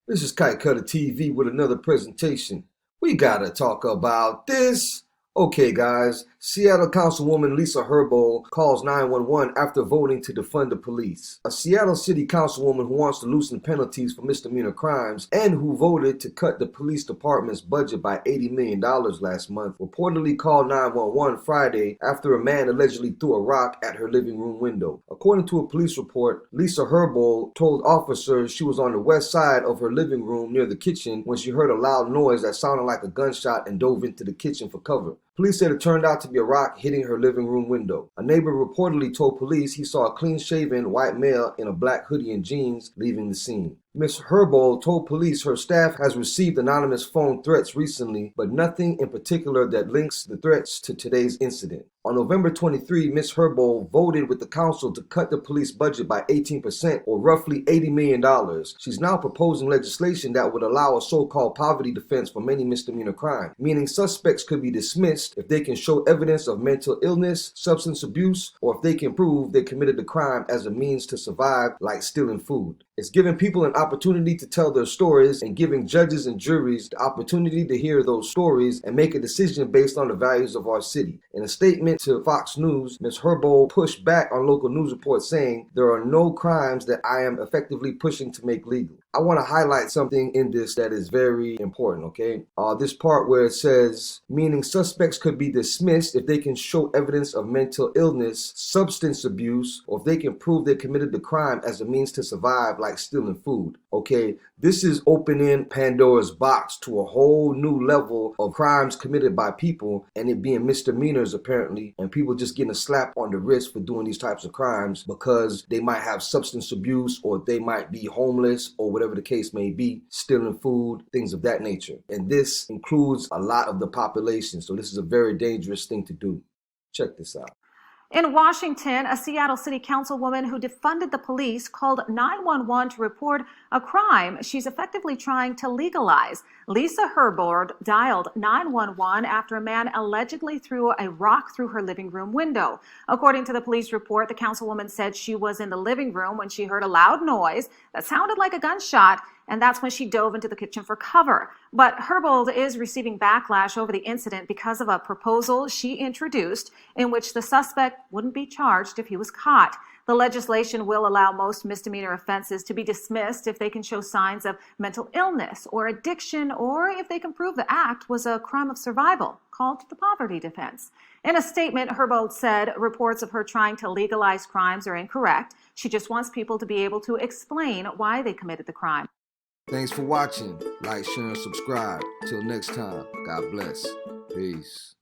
This is Kite Cutter TV with another presentation. We gotta talk about this. Okay guys, Seattle Councilwoman Lisa Herbold calls 911 after voting to defund the police. A Seattle City Councilwoman who wants to loosen penalties for misdemeanor crimes and who voted to cut the police department's budget by $80 million last month reportedly called 911 Friday after a man allegedly threw a rock at her living room window. According to a police report, Lisa Herbold told officers she was on the west side of her living room near the kitchen when she heard a loud noise that sounded like a gunshot and dove into the kitchen for cover. Police said it turned out to be a rock hitting her living room window. A neighbor reportedly told police he saw a clean-shaven white male in a black hoodie and jeans leaving the scene. Ms. Herbold told police her staff has received anonymous phone threats recently, but nothing in particular that links the threats to today's incident. On November 23, Ms. Herbold voted with the council to cut the police budget by 18% or roughly $80 million. She's now proposing legislation that would allow a so-called poverty defense for many misdemeanor crimes, meaning suspects could be dismissed if they can show evidence of mental illness, substance abuse, or if they can prove they committed the crime as a means to survive, like stealing food. It's giving people an opportunity to tell their stories and giving judges and juries the opportunity to hear those stories and make a decision based on the values of our city. In a statement to Fox News, Ms. Herbold pushed back on local news reports saying, "There are no crimes that I am effectively pushing to make legal." I want to highlight something in this that is very important, okay? This part where it says, meaning suspects could be dismissed if they can show evidence of mental illness, substance abuse, or if they can prove they committed the crime as a means to survive, like stealing food, okay? This is opening Pandora's box to a whole new level of crimes committed by people and it being misdemeanors apparently, and people just getting a slap on the wrist for doing these types of crimes because they might have substance abuse or they might be homeless or whatever the case may be, stealing food, things of that nature. And this includes a lot of the population, so this is a very dangerous thing to do. Check this out. In Washington, a Seattle City Councilwoman who defunded the police called 911 to report a crime she's effectively trying to legalize. Lisa Herbold dialed 911 after a man allegedly threw a rock through her living room window. According to the police report, the councilwoman said she was in the living room when she heard a loud noise that sounded like a gunshot, and that's when she dove into the kitchen for cover. But Herbold is receiving backlash over the incident because of a proposal she introduced in which the suspect wouldn't be charged if he was caught. The legislation will allow most misdemeanor offenses to be dismissed if they can show signs of mental illness or addiction, or if they can prove the act was a crime of survival, called the poverty defense. In a statement, Herbold said reports of her trying to legalize crimes are incorrect. She just wants people to be able to explain why they committed the crime. Thanks for watching. Like, share, and subscribe. Till next time, God bless. Peace.